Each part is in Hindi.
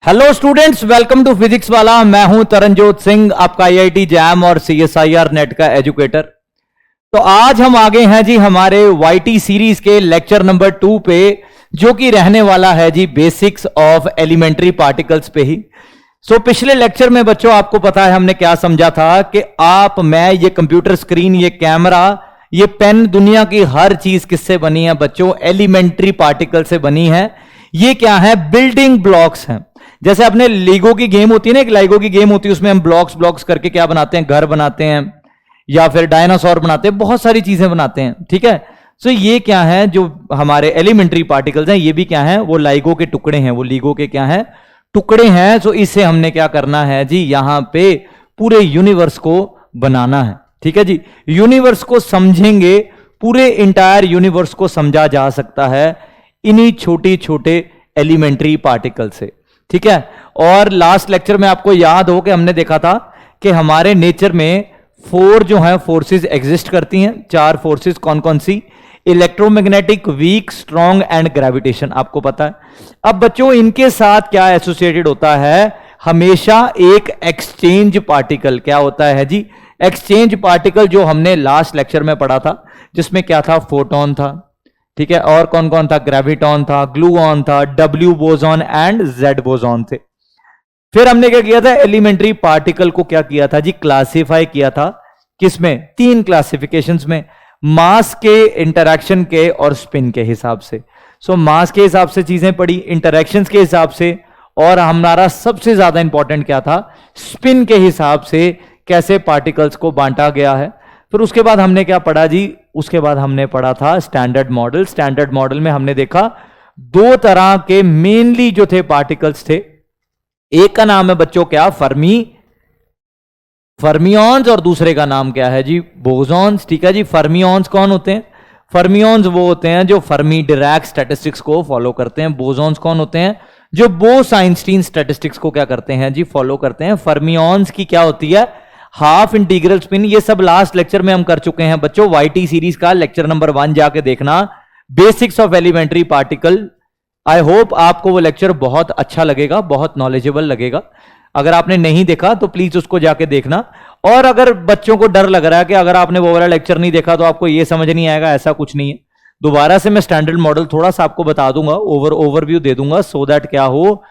Hello students, welcome to Physics Wallah. मैं हूं तरनजोत सिंह, आपका आईआईटी जैम और सीएसआईआर नेट का एजुकेटर। तो आज हम आगे हैं जी हमारे वाईटी सीरीज के लेक्चर नंबर 2 पे, जो कि रहने वाला है जी बेसिक्स ऑफ एलिमेंट्री पार्टिकल्स पे ही। पिछले लेक्चर में बच्चों आपको पता है हमने क्या समझा था कि आप, मैं, ये कंप्यूटर स्क्रीन, ये कैमरा, ये पेन, दुनिया की हर चीज किससे बनी है बच्चों? एलिमेंट्री पार्टिकल से बनी है। ये क्या है? बिल्डिंग ब्लॉक्स हैं। जैसे अपने लीगो की गेम होती है ना, एक लाइगो की गेम होती है, उसमें हम ब्लॉक्स ब्लॉक्स करके क्या बनाते हैं? घर बनाते हैं या फिर डायनासोर बनाते हैं, बहुत सारी चीजें बनाते हैं। ठीक है, ये क्या है? जो हमारे एलिमेंट्री पार्टिकल्स हैं, ये भी क्या है? वो लाइगो के टुकड़े हैं, वो लीगो के क्या है? टुकड़े हैं। इसे हमने क्या करना है जी? यहां पे पूरे यूनिवर्स को बनाना है। ठीक है जी, यूनिवर्स को समझेंगे, पूरे इंटायर यूनिवर्स को समझा जा सकता है इन्हीं छोटे छोटे एलिमेंट्री पार्टिकल से। ठीक है, और लास्ट लेक्चर में आपको याद हो कि हमने देखा था कि हमारे नेचर में 4 जो है फोर्सेस एग्जिस्ट करती हैं। 4 फोर्सेस कौन कौन सी? Electromagnetic, weak, strong and gravitation, आपको पता है। अब बच्चों इनके साथ क्या एसोसिएटेड होता है? हमेशा एक एक्सचेंज पार्टिकल। क्या होता है जी? एक्सचेंज पार्टिकल, जो हमने लास्ट लेक्चर में पढ़ा था, जिसमें क्या था? फोटोन था। ठीक है, और कौन कौन था? ग्रेविटॉन था, ग्लूऑन था, W boson and Z boson थे। फिर हमने क्या किया था? एलिमेंट्री पार्टिकल को क्या किया था जी? क्लासिफाई किया था। किसमें? 3 क्लासिफिकेशंस में, मास के, इंटरैक्शन के और स्पिन के हिसाब से। मास के हिसाब से चीजें पड़ी, इंटरैक्शंस के हिसाब से, और हमारा सबसे ज्यादा इंपॉर्टेंट क्या था? स्पिन के हिसाब से कैसे पार्टिकल्स को बांटा गया है। फिर उसके बाद हमने क्या पढ़ा जी? उसके बाद हमने पढ़ा था स्टैंडर्ड मॉडल। स्टैंडर्ड मॉडल में हमने देखा 2 तरह के मेनली जो थे पार्टिकल्स थे। एक का नाम है बच्चों क्या? फर्मियॉन्स, और दूसरे का नाम क्या है जी? बोसॉन्स। ठीक है जी, फर्मियॉन्स कौन होते हैं? फर्मियॉन्स वो होते हैं जो फर्मी डिरैक स्टैटिस्टिक्स को फॉलो करते हैं। बोसॉन्स कौन होते हैं? जो बोस-आइंस्टीन स्टैटिस्टिक्स को क्या करते हैं जी? फॉलो करते हैं। फर्मियॉन्स की क्या होती है? Half integral spin. ये सब लास्ट लेक्चर में हम कर चुके हैं बच्चों। वाईटी सीरीज का लेक्चर नंबर 1 जाके देखना, basics of elementary particle. I hope आपको वो लेक्चर बहुत अच्छा लगेगा, बहुत नॉलेजेबल लगेगा। अगर आपने नहीं देखा तो प्लीज उसको जाके देखना। और अगर बच्चों को डर लग रहा है कि अगर आपने वो वाला लेक्चर नहीं देखा तो आपको ये समझ नहीं आएगा, ऐसा कुछ नहीं है। दोबारा से मैं स्टैंडर्ड मॉडल थोड़ा सा आपको बता दूंगा, ओवरव्यू दे दूंगा, सो दैट क्या हो,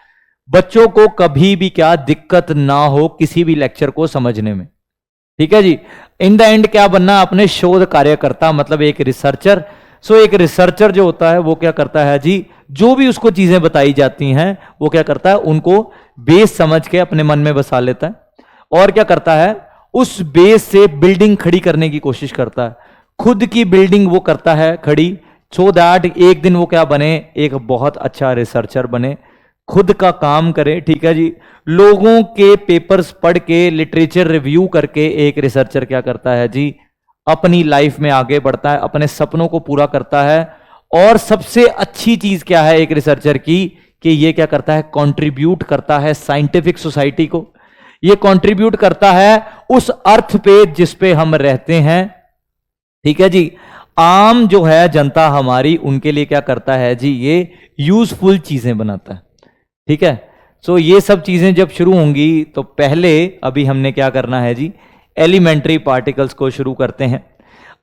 बच्चों को कभी भी क्या दिक्कत ना हो किसी भी लेक्चर को समझने में। ठीक है जी, इन द एंड क्या बनना? अपने शोध कार्यकर्ता, मतलब एक रिसर्चर। एक रिसर्चर जो होता है वो क्या करता है जी? जो भी उसको चीजें बताई जाती हैं वो क्या करता है? उनको बेस समझ के अपने मन में बसा लेता है, और क्या करता है? उस बेस से बिल्डिंग खड़ी करने की कोशिश करता है। खुद की बिल्डिंग वो करता है खड़ी, सो दैट एक दिन वो क्या बने? एक बहुत अच्छा रिसर्चर बने, खुद का काम करे। ठीक है जी, लोगों के पेपर्स पढ़ के, लिटरेचर रिव्यू करके एक रिसर्चर क्या करता है जी? अपनी लाइफ में आगे बढ़ता है, अपने सपनों को पूरा करता है। और सबसे अच्छी चीज क्या है एक रिसर्चर की? कि ये क्या करता है? कंट्रीब्यूट करता है साइंटिफिक सोसाइटी को। ये कंट्रीब्यूट करता है उस अर्थ पे जिस पे हम रहते हैं। ठीक है जी, आम जो है जनता हमारी, उनके लिए क्या करता है जी? ये यूजफुल चीजें बनाता है। ठीक है, ये सब चीजें जब शुरू होंगी तो पहले अभी हमने क्या करना है जी? एलिमेंट्री पार्टिकल्स को शुरू करते हैं।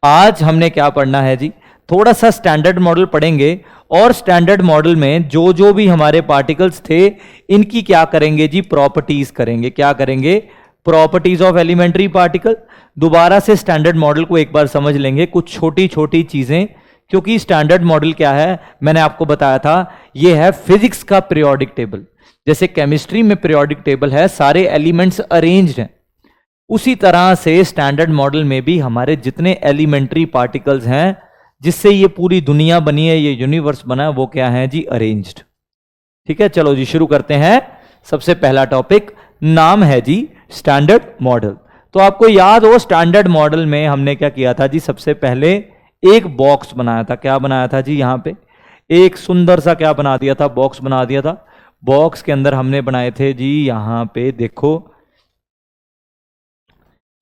आज हमने क्या पढ़ना है जी? थोड़ा सा स्टैंडर्ड मॉडल पढ़ेंगे, और स्टैंडर्ड मॉडल में जो जो भी हमारे पार्टिकल्स थे इनकी क्या करेंगे जी? प्रॉपर्टीज करेंगे। क्या करेंगे? Properties of elementary particle. दोबारा से स्टैंडर्ड मॉडल को एक बार समझ लेंगे, कुछ छोटी छोटी चीजें, क्योंकि स्टैंडर्ड मॉडल क्या है? मैंने आपको बताया था, यह है फिजिक्स का पीरियोडिक टेबल। जैसे केमिस्ट्री में पीरियोडिक टेबल है, सारे एलिमेंट्स अरेंज्ड हैं, उसी तरह से स्टैंडर्ड मॉडल में भी हमारे जितने एलिमेंट्री पार्टिकल्स हैं, जिससे ये पूरी दुनिया बनी है, ये यूनिवर्स बना है, वो क्या है जी? अरेंज्ड। ठीक है, चलो जी शुरू करते हैं। सबसे पहला टॉपिक नाम है जी स्टैंडर्ड मॉडल। तो आपको याद हो, स्टैंडर्ड मॉडल में हमने क्या किया था जी? सबसे पहले एक बॉक्स बनाया था। क्या बनाया था जी? यहां पे एक सुंदर सा क्या बना दिया था? बॉक्स बना दिया था। बॉक्स के अंदर हमने बनाए थे जी, यहां पे देखो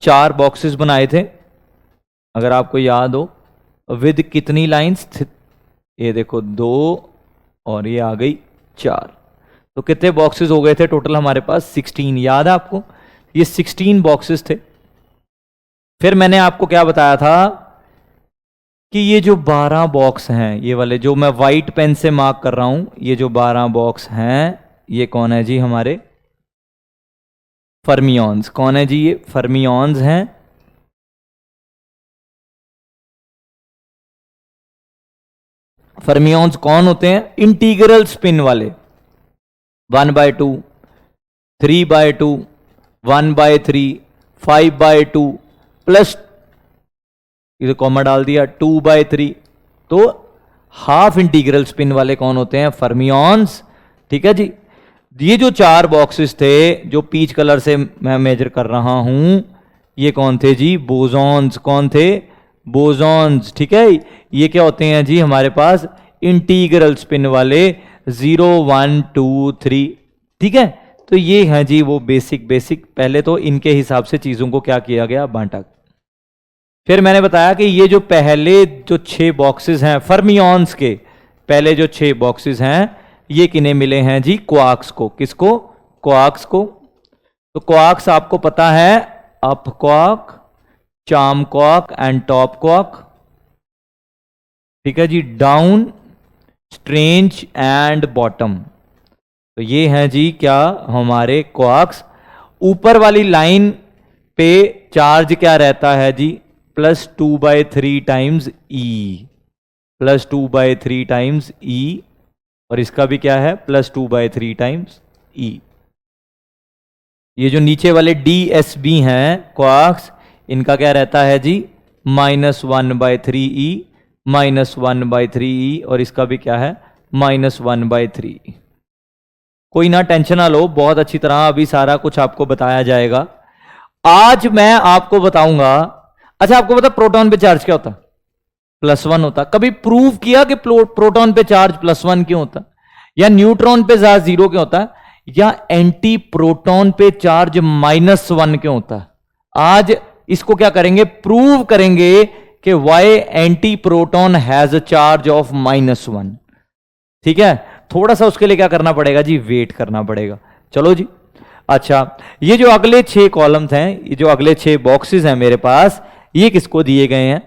4 बॉक्सेस बनाए थे, अगर आपको याद हो। विद कितनी लाइंस? ये देखो 2, और ये आ गई 4। तो कितने बॉक्सेस हो गए थे टोटल हमारे पास? 16। याद है आपको? ये 16 बॉक्सेस थे। फिर मैंने आपको क्या बताया था कि ये जो 12 बॉक्स हैं, ये वाले जो मैं व्हाइट पेन से मार्क कर रहा हूं, ये जो 12 बॉक्स हैं, ये कौन है जी? हमारे फर्मियॉन्स। कौन है जी? ये फर्मियॉन्स हैं। फर्मियॉन्स कौन होते हैं? इंटीग्रल स्पिन वाले। 1/2, 3/2, 1/3, 5/2 प्लस, इसे कॉमा डाल दिया, 2/3। तो हाफ इंटीग्रल स्पिन वाले कौन होते हैं? फर्मियॉन्स। ठीक है जी। ये जो 4 बॉक्सेस थे जो पीच कलर से मैं मेजर कर रहा हूं, ये कौन थे जी? बोसॉन्स। कौन थे? बोसॉन्स। ठीक है। ये क्या होते हैं जी? हमारे पास इंटीग्रल स्पिन वाले 0, 1, 2, 3। ठीक है। तो ये हैं जी वो बेसिक पहले तो इनके हिसाब से चीजों को क्या किया गया? बांटा। फिर मैंने बताया कि ये जो पहले जो 6 बॉक्सेस हैं फर्मियॉन्स के, पहले जो 6 बॉक्सेस हैं, ये किन्हें मिले हैं जी? क्वार्क्स को। किसको? क्वार्क्स को। तो क्वार्क्स आपको पता है, up quark, charm quark and top quark. ठीक है जी। Down, strange and bottom. तो ये हैं जी क्या? हमारे क्वार्क्स। ऊपर वाली लाइन पे चार्ज क्या रहता है जी? +2/3 टाइम्स ई, +2/3 टाइम्स ई। और इसका भी क्या है? +2/3 टाइम्स ई। ये जो नीचे वाले DSB हैं क्वार्क्स, इनका क्या रहता है जी? -1/3 ई, -1/3 ई। और इसका भी क्या है? -1/3। कोई ना, टेंशन ना लो, बहुत अच्छी तरह अभी सारा कुछ आपको बताया जाएगा। आज मैं आपको बताऊंगा। अच्छा, आपको पता प्रोटॉन पे चार्ज क्या होता? +1 होता। कभी प्रूव किया कि प्रोटॉन पे चार्ज +1 क्यों होता? या न्यूट्रॉन पे चार्ज 0 क्यों होता? या एंटी प्रोटॉन पे चार्ज -1 क्यों होता? आज इसको क्या करेंगे? प्रूव करेंगे कि Y anti proton has a charge of -1। ठीक है। थोड़ा सा उसके लिए क्या करना पड़ेगा जी? वेट करना पड़ेगा। चलो जी। अच्छा, ये जो अगले 6 कॉलम्स हैं, ये जो अगले 6 बॉक्सेस हैं मेरे पास, ये किसको दिए गए हैं?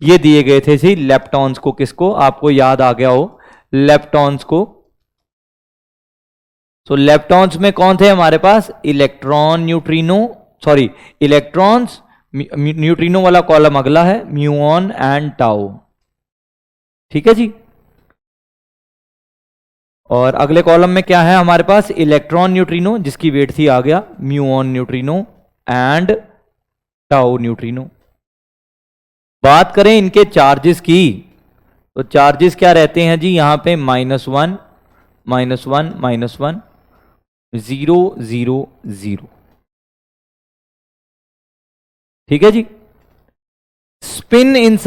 ये दिए गए थे जी लेप्टॉन्स को। किसको? आपको याद आ गया हो, लेप्टॉन्स को। सो लेप्टॉन्स में कौन थे हमारे पास? Electron, neutrino, sorry electrons, neutrino वाला कॉलम अगला है, म्यूऑन एंड टाउ। ठीक है जी। और अगले कॉलम में क्या है हमारे पास? इलेक्ट्रॉन न्यूट्रिनो, जिसकी वेट थी, आ गया muon neutrino and tau neutrino. बात करें इनके चार्जेस की, तो चार्जेस क्या रहते हैं जी? यहां पे -1, -1, -1, 0, 0, 0। ठीक है जी। स्पिन इन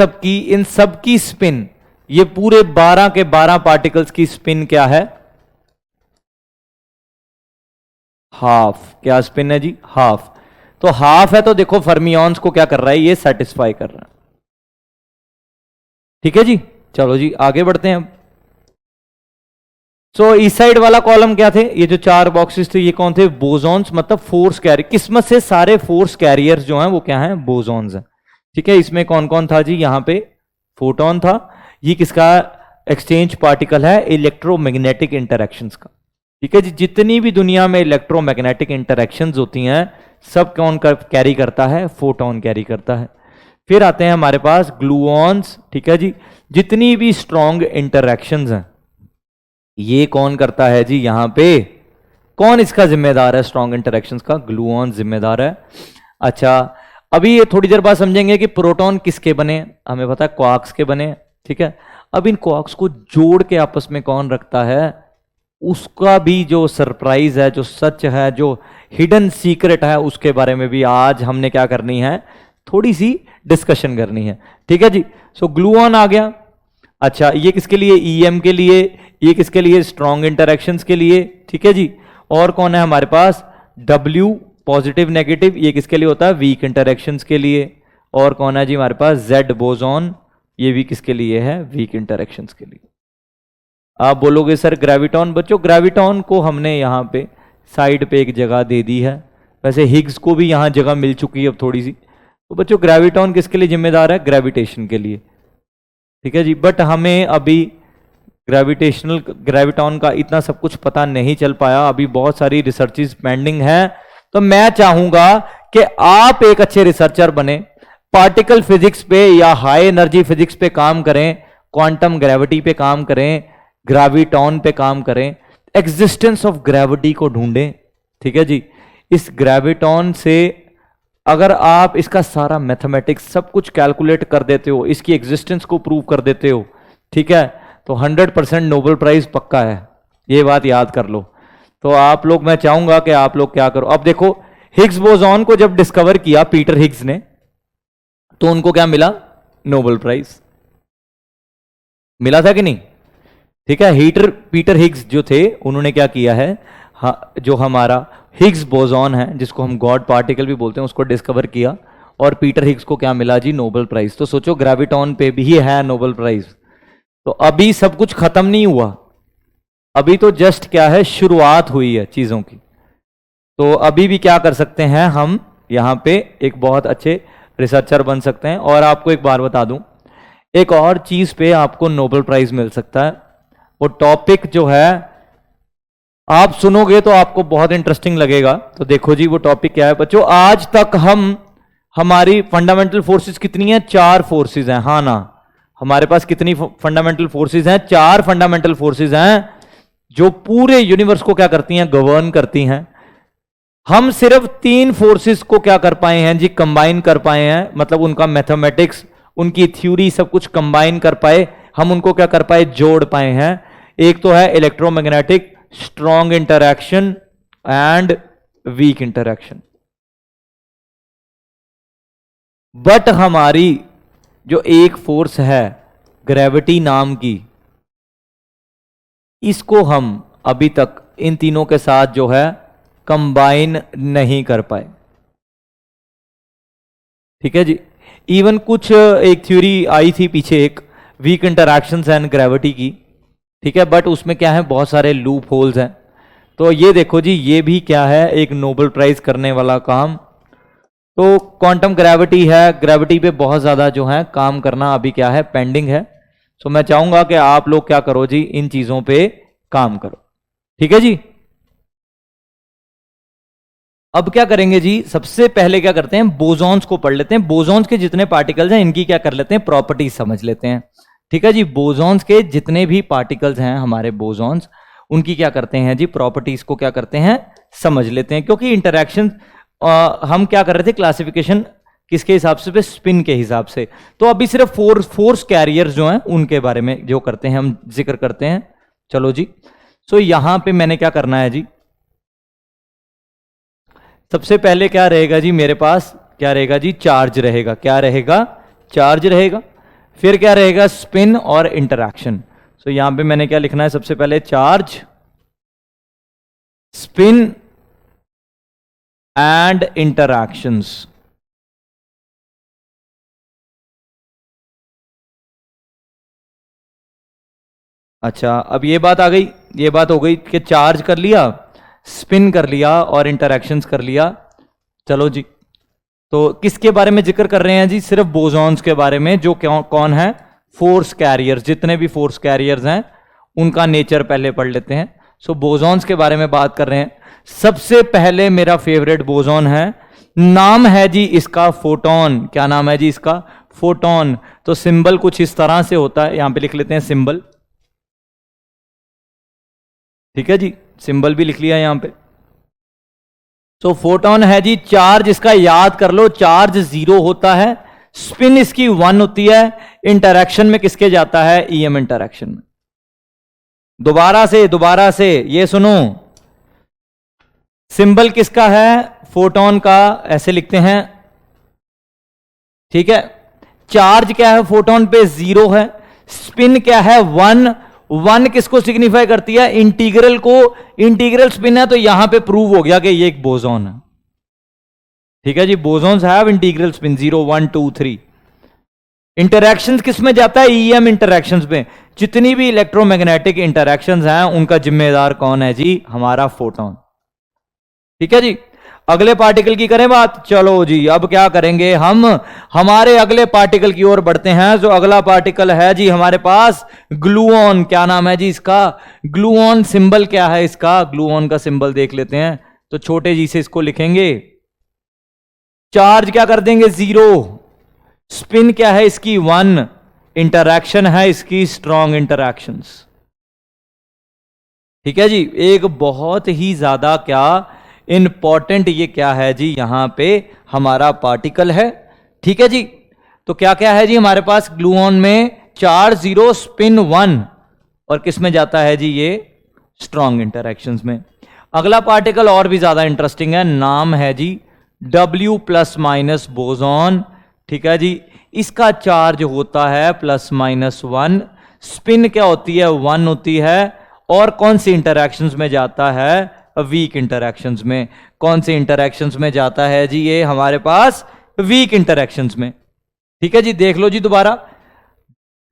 सबकी स्पिन, ये पूरे 12 के 12 पार्टिकल्स की स्पिन क्या है? हाफ। क्या स्पिन है जी? हाफ। तो हाफ है तो देखो फर्मियॉन्स को क्या कर रहा है? ये सेटिस्फाई कर रहा है। ठीक है जी। चलो जी आगे बढ़ते हैं। सो इस साइड वाला कॉलम क्या थे? ये जो 4 बॉक्सेस थे, ये कौन थे? बोसॉन्स, मतलब फोर्स कैरियर। किस्मत से सारे फोर्स कैरियर्स जो हैं वो क्या हैं? बोसॉन्स हैं। ठीक है। इसमें कौन कौन था जी? यहां पे फोटोन था। ये किसका एक्सचेंज पार्टिकल है? इलेक्ट्रोमैग्नेटिक इंटरेक्शंस का। ठीक है जी। जितनी भी दुनिया में इलेक्ट्रोमैग्नेटिक इंटरेक्शंस होती हैं, सब कौन कैरी करता है? फोटोन कैरी करता है। फिर आते हैं हमारे पास ग्लूऑन्स। ठीक है जी। जितनी भी स्ट्रॉन्ग इंटरेक्शंस हैं, ये कौन करता है जी? यहां पे कौन इसका जिम्मेदार है? स्ट्रॉन्ग इंटरेक्शंस का ग्लूऑन जिम्मेदार है। अच्छा, अभी ये थोड़ी देर बाद समझेंगे कि प्रोटॉन किसके बने। हमें पता है क्वार्क्स के बने। ठीक है। अब इन क्वार्क्स को जोड़ के आपस में कौन रखता है, उसका भी जो सरप्राइज है, जो सच है, जो हिडन सीक्रेट है, उसके बारे में भी आज हमने क्या करनी है? थोड़ी सी डिस्कशन करनी है। ठीक है जी। सो ग्लूऑन आ गया। अच्छा, ये किसके लिए? ईएम के लिए। ये किसके लिए? स्ट्रॉन्ग इंटरेक्शंस के लिए। ठीक है जी। और कौन है हमारे पास? W, पॉजिटिव नेगेटिव, ये किसके लिए होता है? वीक इंटरेक्शंस के लिए। और कौन है जी हमारे पास? Z बोसॉन, ये भी किसके लिए है? वीक इंटरेक्शंस के लिए। आप बोलोगे सर ग्रेविटॉन, बच्चों ग्रेविटॉन को हमने यहाँ पे साइड पे एक जगह दे दी है, वैसे हिग्स को भी यहाँ जगह मिल चुकी है अब थोड़ी सी। तो बच्चों ग्रेविटॉन किसके लिए जिम्मेदार है? ग्रेविटेशन के लिए, ठीक है जी। बट हमें अभी ग्रेविटॉन का इतना सब कुछ पता नहीं चल पाया, अभी बहुत सारी रिसर्चेस पेंडिंग है। तो मैं चाहूंगा कि आप एक अच्छे रिसर्चर बने, पार्टिकल फिजिक्स पे या हाई एनर्जी फिजिक्स पे काम करें, क्वांटम ग्रेविटी पे काम करें, ग्रेविटॉन पे काम करें, एग्जिस्टेंस ऑफ ग्रेविटी को ढूंढें, ठीक है जी। इस ग्रेविटॉन से अगर आप इसका सारा मैथमेटिक्स सब कुछ कैलकुलेट कर देते हो, इसकी एग्जिस्टेंस को प्रूव कर देते हो, ठीक है, तो 100% नोबेल प्राइज पक्का है, ये बात याद कर लो। तो आप लोग, मैं चाहूंगा कि आप लोग क्या करो, अब देखो हिग्स बोसॉन को जब डिस्कवर किया पीटर हिग्स ने, तो उनको क्या मिला? नोबेल प्राइज मिला था कि नहीं? ठीक है, पीटर हिग्स जो थे उन्होंने क्या किया है, जो हमारा हिग्स बोसॉन है जिसको हम गॉड पार्टिकल भी बोलते हैं, उसको डिस्कवर किया, और पीटर हिग्स को क्या मिला जी? Nobel prize. तो सोचो ग्रेविटॉन पे भी है नोबेल प्राइज। तो अभी सब कुछ खत्म नहीं हुआ, अभी तो जस्ट क्या है, शुरुआत हुई है चीजों की। तो अभी भी क्या कर सकते हैं हम, यहां पे एक बहुत अच्छे रिसर्चर बन सकते हैं। और आपको एक बार बता दूं, एक और चीज पे आपको नोबेल प्राइज मिल सकता है, वो टॉपिक जो है आप सुनोगे तो आपको बहुत इंटरेस्टिंग लगेगा। तो देखो जी वो टॉपिक क्या है बच्चों। आज तक हमारी फंडामेंटल फोर्सेस कितनी है? 4 फोर्सेस हैं, हाँ ना? हमारे पास कितनी फंडामेंटल फोर्सेस हैं? 4 फंडामेंटल फोर्सेस हैं जो पूरे यूनिवर्स को क्या करती हैं? गवर्न करती हैं। हम सिर्फ 3 फोर्सेस को क्या कर पाए हैं जी? कंबाइन कर पाए हैं, मतलब उनका मैथमेटिक्स, उनकी थ्योरी सब कुछ कंबाइन कर पाए, हम उनको क्या कर पाए? जोड़ पाए हैं। एक तो है electromagnetic strong interaction and weak interaction. But हमारी जो एक फोर्स है ग्रेविटी नाम की, इसको हम अभी तक इन तीनों के साथ जो है कंबाइन नहीं कर पाए, ठीक है जी। इवन कुछ एक थ्योरी आई थी पीछे, एक वीक इंटरैक्शंस एंड ग्रेविटी की, ठीक है, बट उसमें क्या है, बहुत सारे लूप होल्स हैं। तो ये देखो जी, ये भी क्या है, एक नोबेल प्राइज करने वाला काम। तो क्वांटम ग्रेविटी है, ग्रेविटी पे बहुत ज्यादा जो है काम करना अभी क्या है, पेंडिंग है। सो मैं चाहूंगा कि आप लोग क्या करो जी, इन चीजों पे काम करो, ठीक है जी। अब क्या करेंगे जी, सबसे पहले क्या करते हैं, बोसॉन्स को पढ़ लेते हैं। बोसॉन्स के जितने पार्टिकल्स हैं इनकी क्या कर लेते हैं, प्रॉपर्टीज समझ लेते हैं, ठीक है जी। बोसॉन्स के जितने भी पार्टिकल्स हैं हमारे बोसॉन्स, उनकी क्या करते हैं जी, प्रॉपर्टीज को क्या करते हैं, समझ लेते हैं। क्योंकि इंटरैक्शन हम क्या कर रहे थे, क्लासिफिकेशन किसके हिसाब से, स्पिन के हिसाब से। तो अभी सिर्फ फोर्स कैरियर्स जो हैं उनके बारे में जो करते हैं हम जिक्र करते हैं। चलो जी, सो यहां पे मैंने क्या करना है जी, सबसे पहले क्या रहेगा जी, मेरे पास क्या रहेगा जी, चार्ज रहेगा। क्या रहेगा? चार्ज रहेगा। फिर क्या रहेगा, स्पिन और इंटरैक्शन। सो यहां पे मैंने क्या लिखना है, सबसे पहले चार्ज, स्पिन एंड इंटरैक्शंस। अच्छा, अब ये बात आ गई, ये बात हो गई कि चार्ज कर लिया, स्पिन कर लिया और इंटरैक्शंस कर लिया। चलो जी, तो किसके बारे में जिक्र कर रहे हैं जी, सिर्फ बोसॉन्स के बारे में, जो कौन है, फोर्स कैरियर्स। जितने भी फोर्स कैरियर्स हैं उनका नेचर पहले पढ़ लेते हैं। सो बोसॉन्स के बारे में बात कर रहे हैं। सबसे पहले मेरा फेवरेट बोसॉन है, नाम है जी इसका फोटॉन। क्या नाम है जी इसका? फोटॉन। तो सिंबल कुछ इस तरह से होता है, यहां पे लिख लेते हैं सिंबल, ठीक है जी, सिंबल भी लिख लिया यहां पे। तो फोटॉन है जी चार्ज, इसका याद कर लो, चार्ज 0 होता है, स्पिन इसकी 1 होती है, इंटरैक्शन में किसके जाता है, ईएम इंटरैक्शन में। दोबारा से ये सुनो, सिंबल किसका है, फोटॉन का, ऐसे लिखते हैं, ठीक है। चार्ज क्या है फोटॉन पे, 0 है। स्पिन क्या है, 1 किसको सिग्निफाई करती है, इंटीग्रल को। इंटीग्रल स्पिन है, तो यहां पे प्रूव हो गया कि ये एक बोसॉन है, ठीक है जी। Bosons have integral spin 0 1 2 3। Interactions किस में जाता है, ईएम इंटरैक्शंस में। जितनी भी इलेक्ट्रोमैग्नेटिक इंटरैक्शंस हैं उनका जिम्मेदार कौन है जी? हमारा फोटोन। ठीक है जी। अगले पार्टिकल की करें बात। चलो जी, अब क्या करेंगे हम? हमारे अगले पार्टिकल की ओर बढ़ते हैं। जो अगला पार्टिकल है जी हमारे पास ग्लूऑन। क्या नाम है जी इसका? ग्लूऑन। सिंबल क्या है इसका? ग्लूऑन का सिंबल देख लेते हैं। तो छोटे जी से इसको लिखेंगे। चार्ज क्या कर देंगे? 0। स्पिन क्या है इसकी? 1। इंटरैक्शन है इसकी स्ट्रॉन्ग इंटरैक्शंस। ठीक है जी। एक बहुत ही ज्यादा क्या इंपॉर्टेंट ये क्या है जी? यहां पे हमारा पार्टिकल है। ठीक है जी। तो क्या क्या है जी हमारे पास ग्लूऑन में? चार्ज 0, स्पिन 1, और किस में जाता है जी? ये स्ट्रॉन्ग इंटरैक्शंस में। अगला पार्टिकल और भी ज्यादा इंटरेस्टिंग है। नाम है जी W+- बोसॉन। ठीक है जी। इसका चार्ज होता है +-1। स्पिन क्या होती है? 1 होती है। और कौन सी इंटरैक्शंस में जाता है? वीक इंटरैक्शंस में। कौन सी इंटरैक्शंस में जाता है जी? ये हमारे पास वीक इंटरैक्शंस में। ठीक है जी। देख लो जी दोबारा।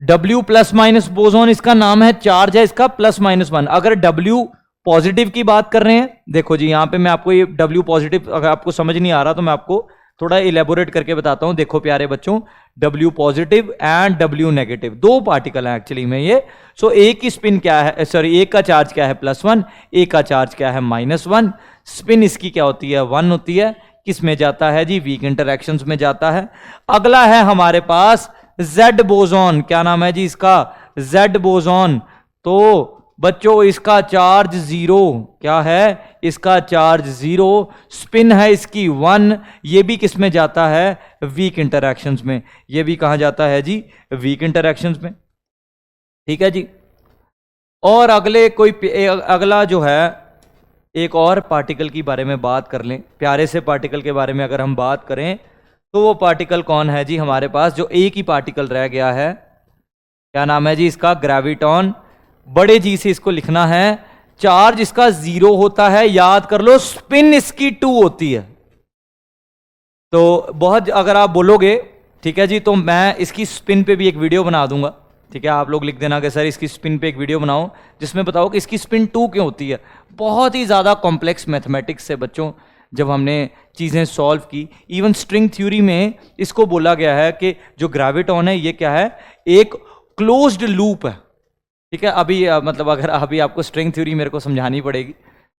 W+- बोसॉन इसका नाम है, चार्ज है इसका +-1। अगर W पॉजिटिव की बात कर रहे हैं, देखो जी यहां पे मैं आपको ये W पॉजिटिव अगर आपको समझ नहीं आ रहा तो मैं आपको थोड़ा इलेबोरेट करके बताता हूं। देखो प्यारे बच्चों, W positive and W negative, दो पार्टिकल हैं एक्चुअली में ये। सो एक की स्पिन क्या है, सॉरी एक का चार्ज क्या है? +1, एक का चार्ज क्या है? -1। स्पिन इसकी क्या होती है? 1 होती है। किस में जाता है जी? वीक इंटरैक्शंस में जाता है। अगला है हमारे पास Z बोसॉन। क्या नाम है जी इसका? Z boson. तो बच्चों इसका चार्ज 0। क्या है? इसका चार्ज 0। स्पिन है इसकी 1। ये भी किस में जाता है? वीक इंटरैक्शंस में। ये भी कहां जाता है जी? वीक इंटरैक्शंस में। ठीक है जी। और अगला जो है एक और पार्टिकल की बारे में बात कर लें। प्यारे से पार्टिकल के बारे में अगर हम बात करें तो वो पार्टिकल कौन है जी हमारे पास? जो एक ही पार्टिकल रह गया है। क्या नाम है जी इसका? ग्रेविटॉन। बड़े जी से इसको लिखना है। चार्ज इसका 0 होता है, याद कर लो। स्पिन इसकी 2 होती है। तो बहुत अगर आप बोलोगे ठीक है जी, तो मैं इसकी स्पिन पे भी एक वीडियो बना दूंगा। ठीक है, आप लोग लिख देना कि सर इसकी स्पिन पे एक वीडियो बनाओ जिसमें बताओ कि इसकी स्पिन 2 क्यों होती है। बहुत ही ज्यादा कॉम्प्लेक्स मैथमेटिक्स से बच्चों जब हमने चीजें सॉल्व की, इवन स्ट्रिंग थ्योरी में इसको बोला गया है कि जो ग्रेविटॉन है ये क्या है? एक क्लोज्ड लूप है। ठीक है, अभी मतलब अगर अभी आपको स्ट्रिंग थ्योरी मेरे को समझानी पड़ेगी,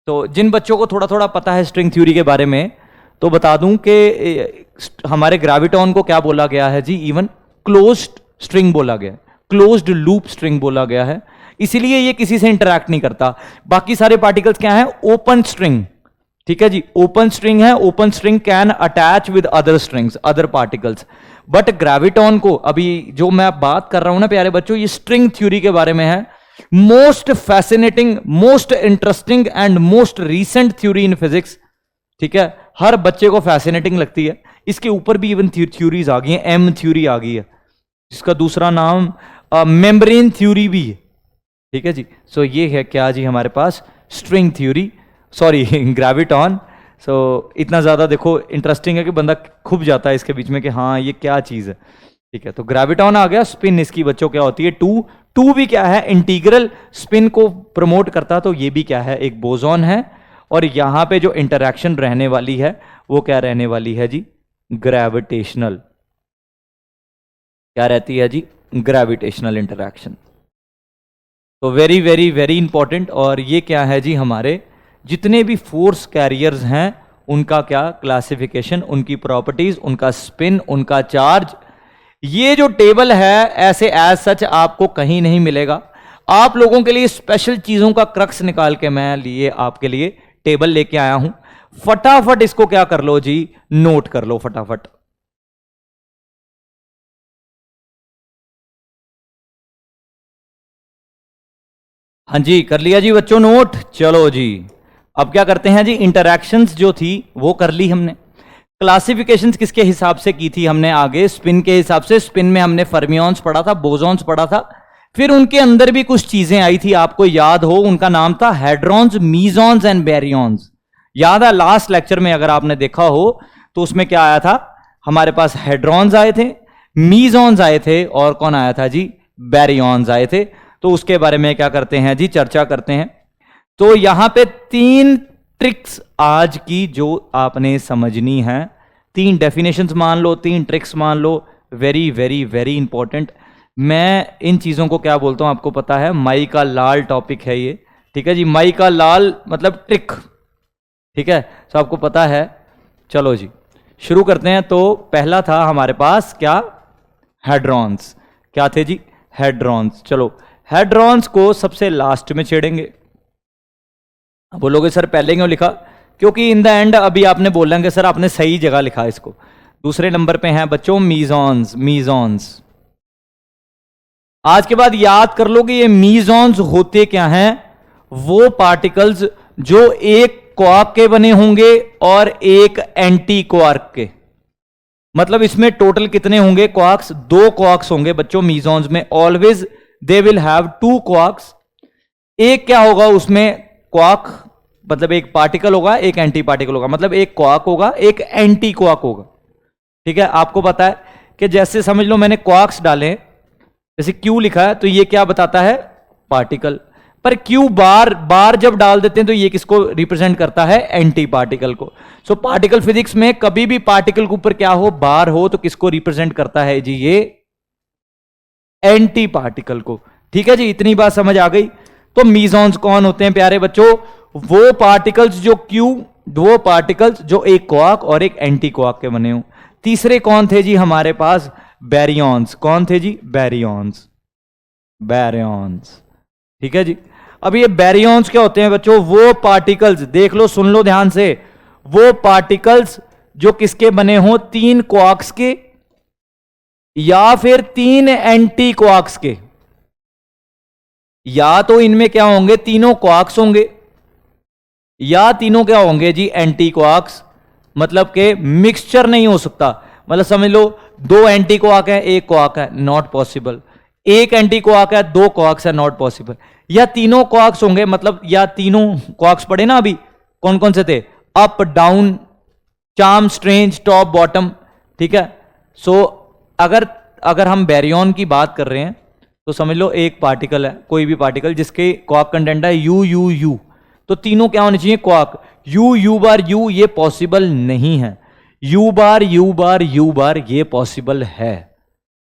तो जिन बच्चों को थोड़ा थोड़ा पता है स्ट्रिंग थ्योरी के बारे में तो बता दूं कि हमारे ग्रेविटॉन को क्या बोला गया है जी? इवन क्लोज्ड स्ट्रिंग बोला गया है, क्लोज्ड लूप स्ट्रिंग बोला गया है। इसीलिए ये किसी से इंटरैक्ट नहीं करता। बाकी सारे पार्टिकल्स क्या है? Open string. ठीक है जी, ओपन स्ट्रिंग है। Open string can attach with other strings, other particles. But graviton को, अभी जो मैं बात कर रहा हूं ना प्यारे बच्चों, ये स्ट्रिंग थ्योरी के बारे में है। Most fascinating, most interesting and most recent theory in physics. ठीक है, हर बच्चे को फैसिनेटिंग लगती है। इसके ऊपर भी इवन थ्योरीज आ गई हैं। एम थ्योरी आ गई है जिसका दूसरा नाम मेम्ब्रेन थ्योरी भी है। ठीक है जी। सो ये है क्या जी हमारे पास? String theory, sorry graviton. So इतना ज्यादा देखो इंटरेस्टिंग है कि बंदा खूब जाता है इसके बीच में कि हाँ ये क्या चीज है। ठीक है, तो ग्रेविटॉन आ गया। स्पिन इसकी बच्चों क्या होती है? 2 भी क्या है? इंटीग्रल स्पिन को प्रमोट करता, तो ये भी क्या है? एक बोसॉन है। और यहां पे जो इंटरैक्शन रहने वाली है वो क्या रहने वाली है जी? ग्रेविटेशनल। क्या रहती है जी? Gravitational interaction. तो वेरी वेरी वेरी इंपॉर्टेंट। और ये क्या है जी? हमारे जितने भी फोर्स कैरियर्स हैं उनका क्या क्लासिफिकेशन, उनकी प्रॉपर्टीज, उनका स्पिन, उनका चार्ज। ये जो टेबल है ऐसे एज सच आपको कहीं नहीं मिलेगा। आप लोगों के लिए स्पेशल चीजों का क्रक्स निकाल के मैं लिए आपके लिए टेबल लेके आया हूं। फटाफट इसको क्या कर लो जी? नोट कर लो फटाफट। हाँ जी, कर लिया जी बच्चों नोट। चलो जी, अब क्या करते हैं जी? इंटरैक्शंस जो थी वो कर ली हमने। क्लासिफिकेशंस किसके हिसाब से की थी हमने? आगे स्पिन के हिसाब से। स्पिन में हमने फर्मियॉन्स पढ़ा था, बोसॉन्स पढ़ा था। फिर उनके अंदर भी कुछ चीजें आई थी, आपको याद हो, उनका नाम था हेड्रॉन्स, मीजॉन्स एंड बैरियॉन्स। याद है लास्ट लेक्चर में अगर आपने देखा हो तो उसमें क्या आया था? हमारे पास हेड्रॉन्स आए थे, मीजॉन्स आए थे, और कौन आया था जी? बैरियॉन्स आए थे। तो उसके बारे में क्या करते हैं जी, चर्चा करते हैं। तो यहां पे 3 ट्रिक्स आज की जो आपने समझनी है, 3 डेफिनेशंस मान लो, 3 ट्रिक्स मान लो, वेरी वेरी वेरी इंपॉर्टेंट। मैं इन चीजों को क्या बोलता हूं आपको पता है, माई का लाल टॉपिक है ये, ठीक है जी। माई का लाल मतलब ट्रिक, ठीक है, तो आपको पता है। चलो जी शुरू करते हैं। तो पहला था हमारे पास क्या, हेड्रॉन्स। क्या थे जी, हेड्रॉन्स। चलो हेड्रॉन्स को सबसे लास्ट में छेड़ेंगे। बोलोगे सर पहले क्यों लिखा, क्योंकि इन द एंड अभी आपने बोलेंगे सर आपने सही जगह लिखा इसको। दूसरे नंबर पे हैं बच्चों मीजॉन्स। मीजॉन्स आज के बाद याद कर लो कि ये मीजॉन्स होते क्या हैं, वो पार्टिकल्स जो एक क्वार्क के बने होंगे और एक एंटी क्वार्क के। मतलब इसमें टोटल कितने होंगे क्वार्क्स, 2 क्वार्क्स होंगे बच्चों मीजॉन्स में। Always they will have 2 quarks. एक क्या होगा उसमें क्वार्क, मतलब एक पार्टिकल होगा, एक एंटी पार्टिकल होगा, मतलब एक क्वार्क होगा एक एंटी क्वार्क होगा, ठीक है। आपको पता है कि जैसे समझ लो मैंने क्वार्क्स डाले, जैसे क्यू लिखा है तो ये क्या बताता है, पार्टिकल। पर क्यू बार बार जब डाल देते हैं तो ये किसको रिप्रेजेंट करता है, एंटी पार्टिकल को। सो पार्टिकल फिजिक्स में कभी भी पार्टिकल के ऊपर क्या हो, बार हो, तो किसको रिप्रेजेंट करता है जी, ये एंटी पार्टिकल को, ठीक है जी। इतनी बात समझ आ गई। तो मीजॉन्स कौन होते हैं प्यारे बच्चों, वो पार्टिकल्स जो क्यू, वो पार्टिकल्स जो एक क्वार्क और एक एंटी क्वार्क के बने हो। तीसरे कौन थे जी हमारे पास, बैरियॉन्स। कौन थे जी, बैरियॉन्स। बैरियॉन्स, ठीक है जी। अब ये बैरियॉन्स क्या होते हैं बच्चों, वो पार्टिकल्स, देख लो सुन लो ध्यान से, वो पार्टिकल्स जो किसके बने हो, 3 क्वार्क्स के या फिर 3 एंटी क्वार्क्स के। या तो इनमें क्या होंगे, तीनों क्वार्क्स होंगे, या तीनों क्या होंगे जी, एंटी क्वार्क्स। मतलब के मिक्सचर नहीं हो सकता। मतलब समझ लो 2 एंटी क्वार्क है, 1 क्वार्क है, नॉट पॉसिबल। 1 एंटी क्वार्क है, 2 क्वार्क्स है, नॉट पॉसिबल। या तीनों क्वार्क्स होंगे, मतलब या तीनों क्वार्क्स पढ़े ना अभी, कौन कौन से थे, up down, charm strange, top bottom, ठीक है। सो अगर हम बैरियन की बात कर रहे हैं तो समझ लो एक पार्टिकल है, कोई भी पार्टिकल जिसके क्वार्क कंटेंट है यू यू यू, तो तीनों क्या होने चाहिए, quark. U u bar u ये पॉसिबल नहीं है, u bar u bar u bar ये पॉसिबल है,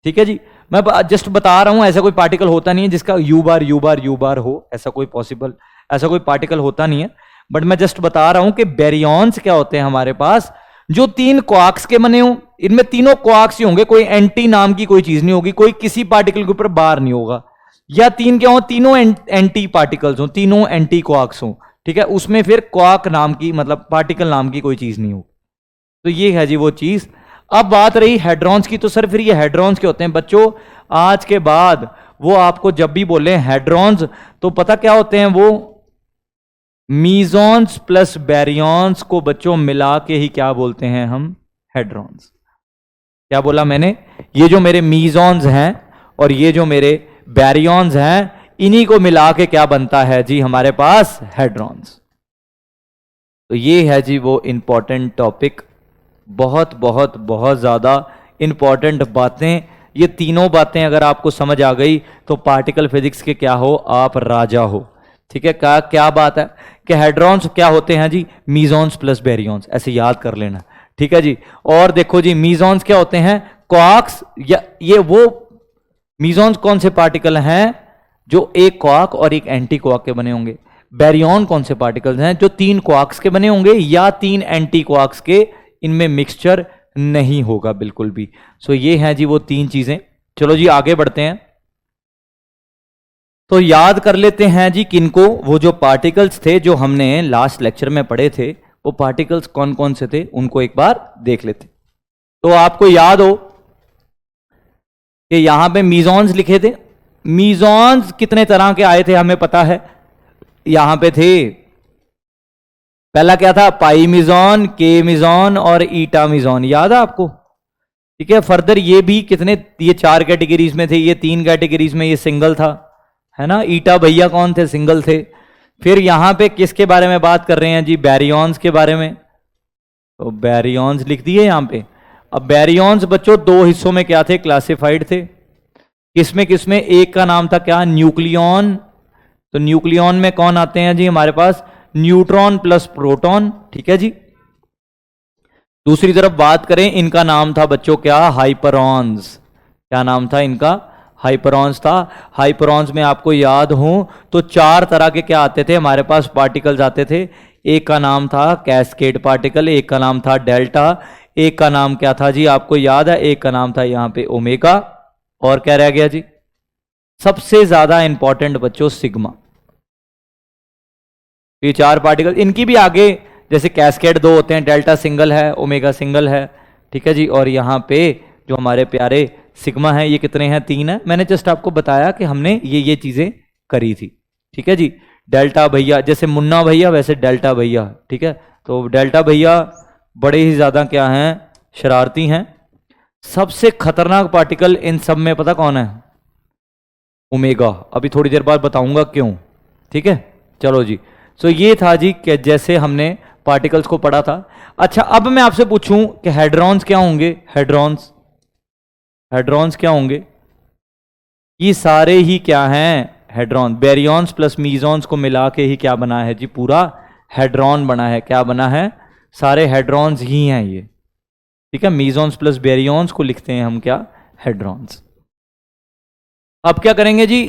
ठीक है जी। मैं जस्ट बता रहा हूं, ऐसा कोई पार्टिकल होता नहीं है जिसका u bar u bar u bar हो, ऐसा कोई पॉसिबल, ऐसा कोई पार्टिकल होता नहीं है। बट मैं जस्ट बता रहा हूं कि बैरियॉन्स क्या होते हैं हमारे पास, जो 3 क्वार्क्स के बने हो, इनमें तीनों क्वार्क्स ही होंगे, कोई एंटी नाम की कोई चीज नहीं होगी, कोई किसी पार्टिकल के ऊपर बार नहीं होगा। या 3 क्या हो, तीनों एंटी पार्टिकल्स हो, तीनों एंटी क्वार्क्स हो, ठीक है। उसमें फिर क्वार्क नाम की, मतलब पार्टिकल नाम की कोई चीज नहीं हो। तो ये है जी वो चीज। अब बात रही हेड्रॉन्स की, तो सर फिर ये हेड्रॉन्स के होते हैं बच्चों, आज के बाद वो आपको जब भी बोले हेड्रॉन्स तो पता क्या होते हैं, वो मीजॉन्स प्लस बैरियॉन्स को बच्चों मिला के ही क्या बोलते हैं हम, हेड्रॉन्स। क्या बोला मैंने, ये जो मेरे मीजॉन्स हैं और ये जो मेरे बैरियॉन्स हैं, इन्हीं को मिला के क्या बनता है जी हमारे पास, हेड्रॉन्स। तो ये है जी वो इंपॉर्टेंट टॉपिक, बहुत बहुत बहुत ज्यादा इंपॉर्टेंट बातें। ये तीनों बातें अगर आपको समझ आ गई तो पार्टिकल फिजिक्स के क्या हो, आप राजा हो, ठीक है। क्या बात है कि हेड्रॉन्स क्या होते हैं जी, मीजॉन्स प्लस बैरियॉन्स, ऐसे याद कर लेना, ठीक है जी। और देखो जी मीजॉन्स क्या होते हैं, क्वार्क्स, या ये वो मीजॉन्स कौन से पार्टिकल हैं जो एक क्वार्क और एक एंटी क्वार्क के बने होंगे। बैरियॉन कौन से पार्टिकल्स हैं जो 3 क्वार्क्स के बने होंगे या 3 एंटी क्वार्क्स के, इनमें मिक्सचर नहीं होगा बिल्कुल भी। सो ये हैं जी वो 3 चीजें। चलो जी आगे बढ़ते हैं। तो याद कर लेते हैं जी किनको, वो जो पार्टिकल्स थे जो हमने लास्ट लेक्चर में पढ़े थे, वो पार्टिकल्स कौन कौन से थे उनको एक बार देख लेते। तो आपको याद हो कि यहां पे मीजॉन्स लिखे थे। मीजॉन्स कितने तरह के आए थे हमें पता है, यहां पे थे, पहला क्या था, पाई मिजॉन, के मिजॉन और ईटा मिजॉन, याद है आपको, ठीक है। फर्दर ये भी कितने, ये 4 कैटेगरीज में थे, ये 3 कैटेगरीज में ये सिंगल था, है ना। ईटा भैया कौन थे, सिंगल थे। फिर यहां पे किसके बारे में बात कर रहे हैं जी, बैरियॉन्स के बारे में, तो बैरियॉन्स लिख दिए यहां पे। अब बैरियॉन्स बच्चों 2 हिस्सों में क्या थे, क्लासिफाइड थे। किसमें एक का नाम था क्या, न्यूक्लियन। तो न्यूक्लियन में कौन आते हैं जी हमारे पास, न्यूट्रॉन प्लस प्रोटॉन, ठीक है जी। दूसरी तरफ बात करें, इनका नाम था बच्चों क्या, हाइपरॉन्स। क्या नाम था इनका, हाइपरॉन्स था। हाइपरॉन्स में आपको याद हो तो चार तरह के क्या आते थे हमारे पास, पार्टिकल्स आते थे। एक का नाम था कैस्केड पार्टिकल, एक का नाम था डेल्टा, एक का नाम क्या था जी आपको याद है, एक का नाम था यहां पे ओमेगा, और क्या रह गया जी, सबसे ज्यादा इंपॉर्टेंट बच्चों सिग्मा। ये चार पार्टिकल, इनकी भी आगे जैसे कैस्केड दो होते हैं, डेल्टा सिंगल है, ओमेगा सिंगल है, ठीक है जी। और यहां पे जो हमारे प्यारे सिग्मा है, ये कितने हैं, तीन है। मैंने जस्ट आपको बताया कि हमने ये चीजें करी थी, ठीक है जी। डेल्टा भैया, जैसे मुन्ना भैया वैसे डेल्टा भैया, ठीक है। तो डेल्टा भैया बड़े ही ज्यादा क्या हैं, शरारती हैं। सबसे खतरनाक पार्टिकल इन सब में पता कौन है, ओमेगा। अभी थोड़ी देर बाद बताऊंगा क्यों, ठीक है। चलो जी, सो ये था जी कि जैसे हमने पार्टिकल्स को पढ़ा था। अच्छा, अब मैं आपसे पूछूं कि हेड्रॉन्स क्या होंगे, हेड्रॉन्स क्या होंगे, ये सारे ही क्या हैं, हेड्रॉन। बेरियॉन्स प्लस मीजॉन्स को मिला के ही क्या बना है जी, पूरा हेड्रॉन बना है। क्या बना है, सारे हेड्रॉन्स ही हैं ये, ठीक है। मीजॉन्स प्लस बेरियॉन्स को लिखते हैं हम क्या, हेड्रॉन्स। अब क्या करेंगे जी,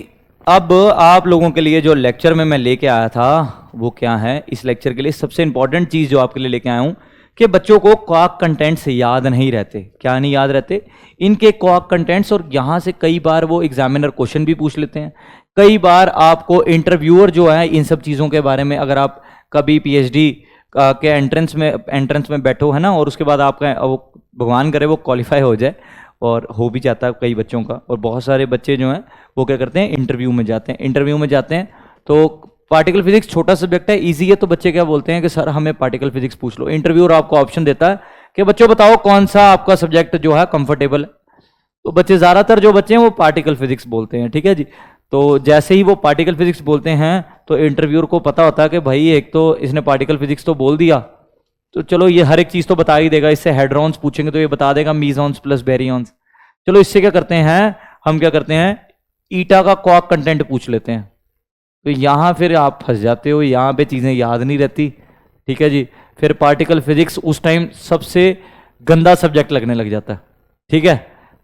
अब आप लोगों के लिए जो लेक्चर में मैं लेके आया था वो क्या है, इस लेक्चर के लिए सबसे इंपॉर्टेंट चीज जो आपके लिए लेके आया हूं कि बच्चों को क्वाक कंटेंट्स याद नहीं रहते। क्या नहीं याद रहते, इनके क्वाक कंटेंट्स। और यहां से कई बार वो एग्जामिनर क्वेश्चन भी पूछ लेते हैं। कई बार आपको इंटरव्यूअर जो है इन सब चीज़ों के बारे में, अगर आप कभी पीएचडी के एंट्रेंस में बैठो है ना, और उसके बाद आपका वो भगवान करे वो क्वालिफाई हो जाए, और हो भी जाता है कई बच्चों का। और बहुत सारे बच्चे जो हैं वो क्या करते हैं, इंटरव्यू में जाते हैं। तो पार्टिकल फिजिक्स छोटा सब्जेक्ट है, इजी है, तो बच्चे क्या बोलते हैं कि सर हमें पार्टिकल फिजिक्स पूछ लो। इंटरव्यूअर आपको ऑप्शन देता है कि बच्चों बताओ कौन सा आपका सब्जेक्ट जो है कंफर्टेबल है। तो बच्चे ज़्यादातर जो बच्चे हैं वो पार्टिकल फिजिक्स बोलते हैं, ठीक है जी। तो जैसे ही वो पार्टिकल फिजिक्स बोलते हैं तो इंटरव्यूअर को पता होता है कि भाई एक तो इसने पार्टिकल फिजिक्स तो बोल दिया, तो चलो ये हर एक चीज़ तो बता ही देगा। इससे हेड्रॉन्स पूछेंगे तो ये बता देगा मीजॉन्स प्लस बेरियॉन्स। चलो इससे क्या करते हैं, हम क्या करते हैं, ईटा का क्वाक कंटेंट पूछ लेते हैं। तो यहां फिर आप फंस जाते हो, यहां पे चीजें याद नहीं रहती, ठीक है जी। फिर पार्टिकल फिजिक्स उस टाइम सबसे गंदा सब्जेक्ट लगने लग जाता है, ठीक है।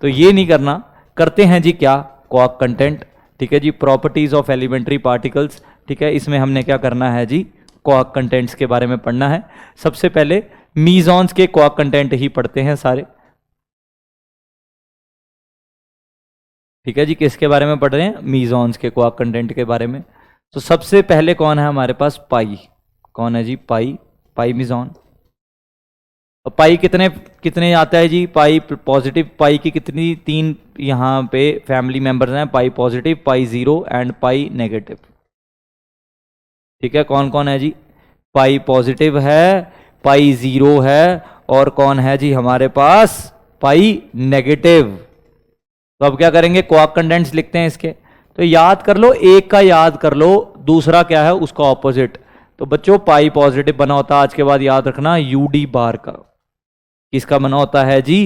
तो ये नहीं करना, करते हैं जी क्या, क्वाक कंटेंट, ठीक है जी। प्रॉपर्टीज ऑफ एलिमेंट्री पार्टिकल्स, ठीक है। इसमें हमने क्या करना है जी, क्वाक कंटेंट्स के बारे में पढ़ना है। सबसे पहले मीजॉन्स के क्वाक कंटेंट ही पढ़ते हैं सारे, ठीक है जी। किसके बारे में पढ़ रहे हैं, मीजॉन्स के क्वाक कंटेंट के बारे में। तो सबसे पहले कौन है हमारे पास, पाई। कौन है जी, पाई मीजॉन। पाई कितने कितने आता है जी, पाई पॉजिटिव, पाई की कितनी, तीन यहां पे फैमिली मेंबर्स हैं, pi positive, pi zero and pi negative, ठीक है। कौन कौन है जी, पाई पॉजिटिव है, पाई जीरो है, और कौन है जी हमारे पास, पाई नेगेटिव। तो अब क्या करेंगे, क्वाक कंटेंट्स लिखते हैं इसके। तो याद कर लो, एक का याद कर लो, दूसरा क्या है उसका ऑपोजिट। तो बच्चों पाई पॉजिटिव बना होता है, आज के बाद याद रखना, यूडी बार का। किसका बना होता है जी,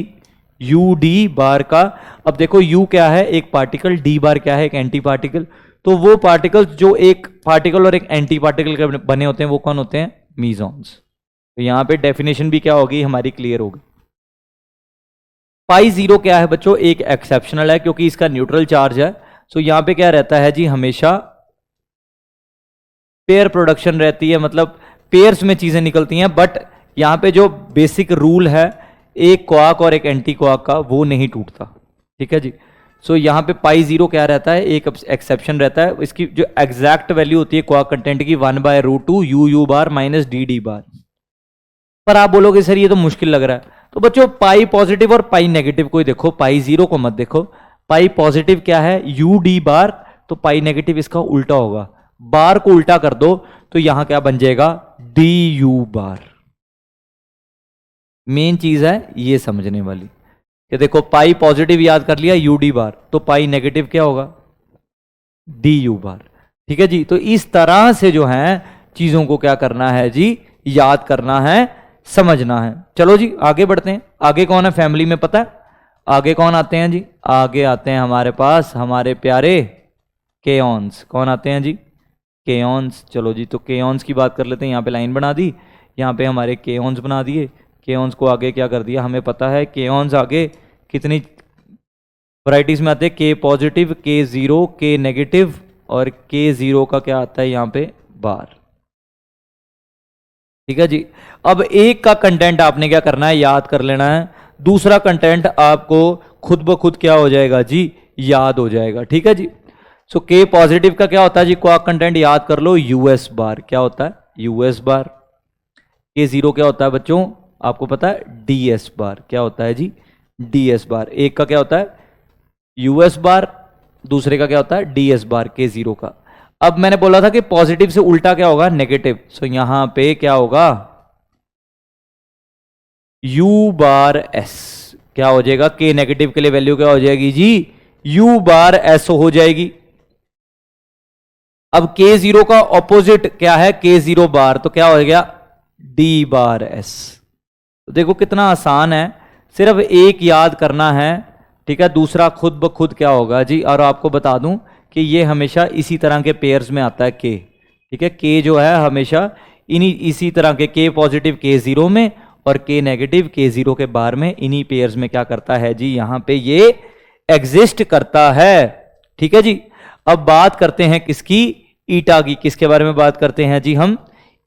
यूडी बार का। अब देखो यू क्या है, एक पार्टिकल, डी बार क्या है, एक एंटी पार्टिकल। तो वो पार्टिकल्स जो एक पार्टिकल और एक एंटी पार्टिकल के बने होते हैं वो कौन होते हैं, मीजॉन्स। तो यहां पे डेफिनेशन भी क्या होगी हमारी, क्लियर होगी। पाई जीरो क्या है बच्चों, एक एक्सेप्शनल है क्योंकि इसका न्यूट्रल चार्ज है। सो यहां पे क्या रहता है जी, हमेशा पेयर प्रोडक्शन रहती है, मतलब पेयर्स में चीजें निकलती हैं। बट यहां पे जो बेसिक रूल है एक क्वाक और एक एंटी क्वाक का, वो नहीं टूटता, ठीक है जी। सो यहां पे पाई जीरो क्या रहता है, एक एक्सेप्शन रहता है। इसकी जो एग्जैक्ट वैल्यू होती है क्वाक कंटेंट की 1/√2 यू बार माइनस डी बार। पर आप बोलोगे सर ये तो मुश्किल लग रहा है। तो बच्चों पाई पॉजिटिव और पाई नेगेटिव को ही देखो, पाई जीरो को मत देखो। पाई पॉजिटिव क्या है, यू डी बार, तो पाई नेगेटिव इसका उल्टा होगा। बार को उल्टा कर दो तो यहां क्या बन जाएगा, डी यू बार। मेन चीज है ये समझने वाली कि देखो पाई पॉजिटिव याद कर लिया, यू डी बार, तो पाई नेगेटिव क्या होगा, डी यू बार, ठीक है जी। तो इस तरह से जो है चीजों को क्या करना है जी, याद करना है, समझना है। चलो जी आगे बढ़ते हैं। आगे कौन है फैमिली में पता है, आगे कौन आते हैं जी? आगे आते हैं हमारे पास हमारे प्यारे केऑन्स। कौन आते हैं जी? केऑन्स। चलो जी, तो केऑन्स की बात कर लेते हैं। यहाँ पे लाइन बना दी, यहाँ पे हमारे केऑन्स बना दिए। केऑन्स को आगे क्या कर दिया, हमें पता है केऑन्स आगे कितनी वैरायटीज में आते हैं, के पॉजिटिव, के जीरो, के नेगेटिव, और के जीरो का क्या आता है यहाँ पे, बार। ठीक है जी। अब एक का कंटेंट आपने क्या करना है, याद कर लेना है। दूसरा कंटेंट आपको खुद ब खुद क्या हो जाएगा जी, याद हो जाएगा। ठीक है जी। सो के पॉजिटिव का क्या होता है जी, क्वार्क कंटेंट याद कर लो, यूएस बार। क्या होता है, यूएस बार। के जीरो क्या होता है बच्चों, आपको पता है, डीएस बार। क्या होता है जी, डीएस बार। एक का क्या होता है, यूएस बार, दूसरे का क्या होता है, डीएस बार, के जीरो का। अब मैंने बोला था कि पॉजिटिव से उल्टा क्या होगा, नेगेटिव। सो यहां पे क्या होगा, यू बार एस। क्या हो जाएगा, के नेगेटिव के लिए वैल्यू क्या हो जाएगी जी, यू बार एस हो जाएगी। अब के जीरो का ऑपोजिट क्या है, के जीरो बार, तो क्या हो गया, डी बार एस। तो देखो कितना आसान है, सिर्फ एक याद करना है। ठीक है, दूसरा खुद ब खुद क्या होगा जी। और आपको बता दूं कि ये हमेशा इसी तरह के पेयर्स में आता है के। ठीक है, के जो है हमेशा इसी तरह के पॉजिटिव के जीरो में और के नेगेटिव के जीरो के बार में, इन्हीं पेयर्स में क्या करता है जी, यहां पे ये एग्जिस्ट करता है। ठीक है जी। अब बात करते हैं किसकी, ईटा की। किसके बारे में बात करते हैं जी हम,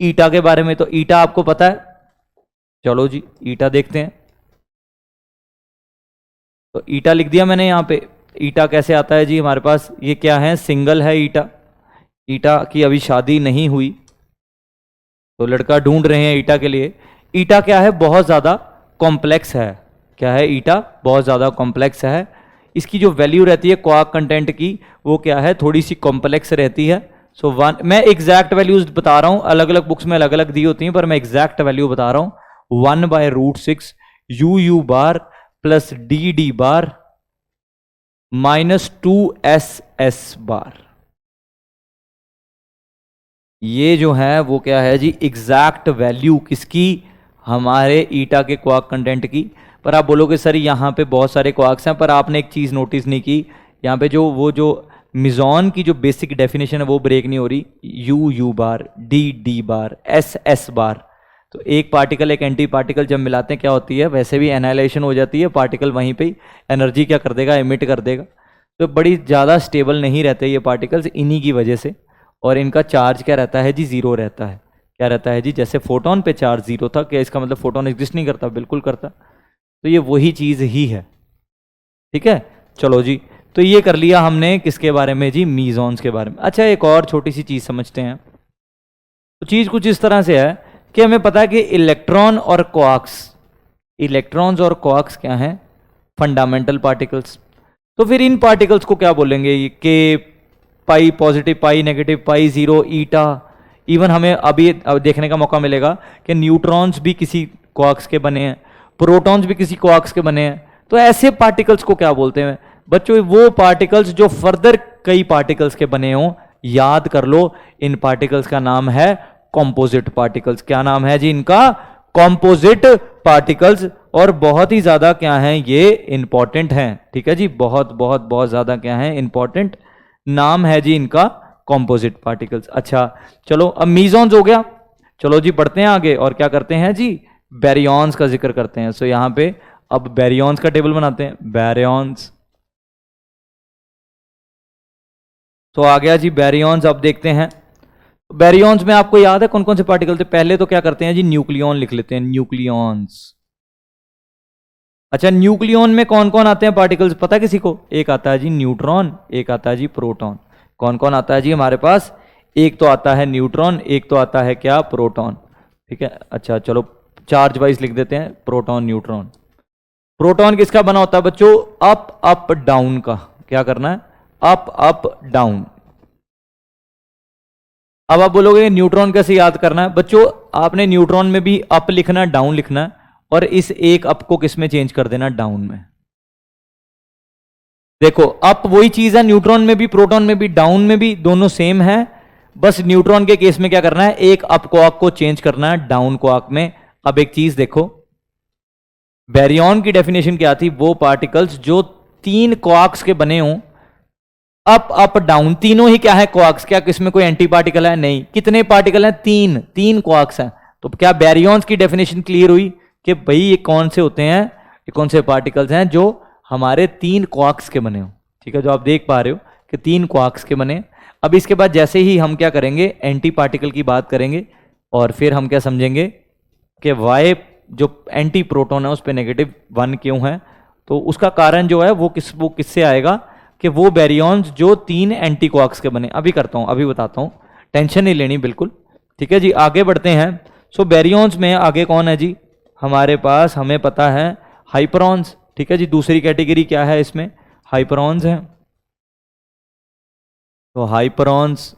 ईटा के बारे में। तो ईटा आपको पता है, चलो जी ईटा देखते हैं। तो ईटा लिख दिया मैंने यहां पे। ईटा कैसे आता है जी हमारे पास, ये क्या है, सिंगल है ईटा। ईटा की अभी शादी नहीं हुई, तो लड़का ढूंढ रहे हैं ईटा के लिए। ईटा क्या है, बहुत ज्यादा कॉम्प्लेक्स है। क्या है, ईटा बहुत ज्यादा कॉम्प्लेक्स है। इसकी जो वैल्यू रहती है क्वार्क कंटेंट की, वो क्या है, थोड़ी सी कॉम्प्लेक्स रहती है। सो वन, मैं एग्जैक्ट वैल्यूज बता रहा हूं, अलग अलग बुक्स में अलग अलग दी होती हैं, पर मैं एग्जैक्ट वैल्यू बता रहा हूं। 1/√6 you bar plus D bar -2SS बार। ये जो है वो क्या है जी, एग्जैक्ट वैल्यू किसकी, हमारे ईटा के क्वार्क कंटेंट की। पर आप बोलोगे सर यहाँ पे बहुत सारे क्वार्क्स हैं, पर आपने एक चीज नोटिस नहीं की, यहाँ पे जो मिजॉन की जो बेसिक डेफिनेशन है वो ब्रेक नहीं हो रही। U bar, d bar, s bar. तो एक पार्टिकल एक एंटी पार्टिकल जब मिलाते हैं क्या होती है, वैसे भी एनाइलेशन हो जाती है, पार्टिकल वहीं पे एनर्जी क्या कर देगा, एमिट कर देगा। तो बड़ी ज़्यादा स्टेबल नहीं रहते ये पार्टिकल्स इन्हीं की वजह से। और इनका चार्ज क्या रहता है जी, जीरो रहता है। क्या रहता है जी, जैसे फोटोन पे चार्ज जीरो था, क्या इसका मतलब फोटोन एग्जिस्ट नहीं करता, बिल्कुल करता। तो ये वही चीज़ ही है। ठीक है, चलो जी। तो ये कर लिया हमने किसके बारे में जी, मीजॉन्स के बारे में। अच्छा, एक और छोटी सी चीज़ समझते हैं। तो चीज़ कुछ इस तरह से है कि हमें पता है कि इलेक्ट्रॉन और क्वार्क्स, इलेक्ट्रॉन्स और क्वार्क्स क्या हैं, फंडामेंटल पार्टिकल्स। तो फिर इन पार्टिकल्स को क्या बोलेंगे, के पाई पॉजिटिव, पाई नेगेटिव, पाई जीरो, ईटा। इवन हमें अभी देखने का मौका मिलेगा कि न्यूट्रॉन्स भी किसी क्वार्क्स के बने हैं, प्रोटॉन्स भी किसी क्वार्क्स के बने हैं। तो ऐसे पार्टिकल्स को क्या बोलते हैं बच्चों, वो पार्टिकल्स जो फर्दर कई पार्टिकल्स के बने हों। याद कर लो, इन पार्टिकल्स का नाम है कॉम्पोजिट पार्टिकल्स। क्या नाम है जी इनका, कॉम्पोजिट पार्टिकल्स। और बहुत ही ज्यादा क्या है, ये इंपॉर्टेंट हैं। ठीक है जी, बहुत बहुत बहुत ज्यादा क्या है, इंपॉर्टेंट नाम है जी इनका, कॉम्पोजिट पार्टिकल्स। अच्छा चलो, अब मीजॉन्स हो गया। चलो जी बढ़ते हैं आगे और क्या करते हैं जी, बैरियॉन्स का जिक्र करते हैं। सो यहां पे अब बैरियॉन्स का टेबल बनाते हैं, बैरियॉन्स। तो आ गया जी बैरियॉन्स। अब देखते हैं बैरियॉन्स में आपको याद है कौन कौन से पार्टिकल थे। पहले तो क्या करते हैं जी, न्यूक्लियॉन लिख लेते हैं, न्यूक्लियॉन्स। अच्छा, न्यूक्लियॉन में कौन कौन आते हैं पार्टिकल्स, पता है किसी को? एक आता है जी न्यूट्रॉन, एक आता है जी प्रोटॉन। कौन कौन आता है जी हमारे पास, एक तो आता है न्यूट्रॉन, एक तो आता है क्या, प्रोटॉन। ठीक है, अच्छा चलो चार्ज वाइज लिख देते हैं, प्रोटॉन न्यूट्रॉन। प्रोटॉन किसका बना होता है बच्चों, अप अप डाउन का। क्या करना है, अप अप डाउन। अब आप बोलोगे न्यूट्रॉन कैसे याद करना है बच्चों, आपने न्यूट्रॉन में भी अप लिखना है, डाउन लिखना है, और इस एक अप को किस में चेंज कर देना, डाउन में। देखो अप वही चीज है, न्यूट्रॉन में भी प्रोटॉन में भी डाउन में भी दोनों सेम है। बस न्यूट्रॉन के केस में क्या करना है, एक अप क्वार्क को चेंज करना है डाउन क्वार्क में। अब एक चीज देखो, बैरियन की डेफिनेशन क्या थी? वो पार्टिकल्स जो 3 क्वार्क्स के बने हों, अप अप डाउन, तीनों ही क्या है? क्वार्क्स। क्या इसमें कोई एंटी पार्टिकल है? नहीं। कितने पार्टिकल हैं? 3 क्वार्क्स हैं। तो क्या बैरियंस की डेफिनेशन क्लियर हुई कि भाई ये कौन से होते हैं, ये कौन से पार्टिकल्स हैं जो हमारे 3 क्वार्क्स के बने हो? ठीक है, जो आप देख पा रहे हो कि 3 क्वार्क्स के बने। अब इसके बाद जैसे ही हम क्या करेंगे, एंटी पार्टिकल की बात करेंगे, और फिर हम क्या समझेंगे कि वाई जो एंटी प्रोटॉन है उस पर -1 क्यों है। तो उसका कारण जो है वो किससे आएगा कि वो बैरियंस जो 3 एंटी क्वार्क्स के बने। अभी करता हूं, अभी बताता हूं, टेंशन नहीं लेनी बिल्कुल। ठीक है जी, आगे बढ़ते हैं। सो बैरियंस में आगे कौन है जी? हमारे पास, हमें पता है, हाइपरॉन्स। ठीक है जी, दूसरी कैटेगरी क्या है इसमें? हाइपरॉन्स है। तो हाइपरॉन्स,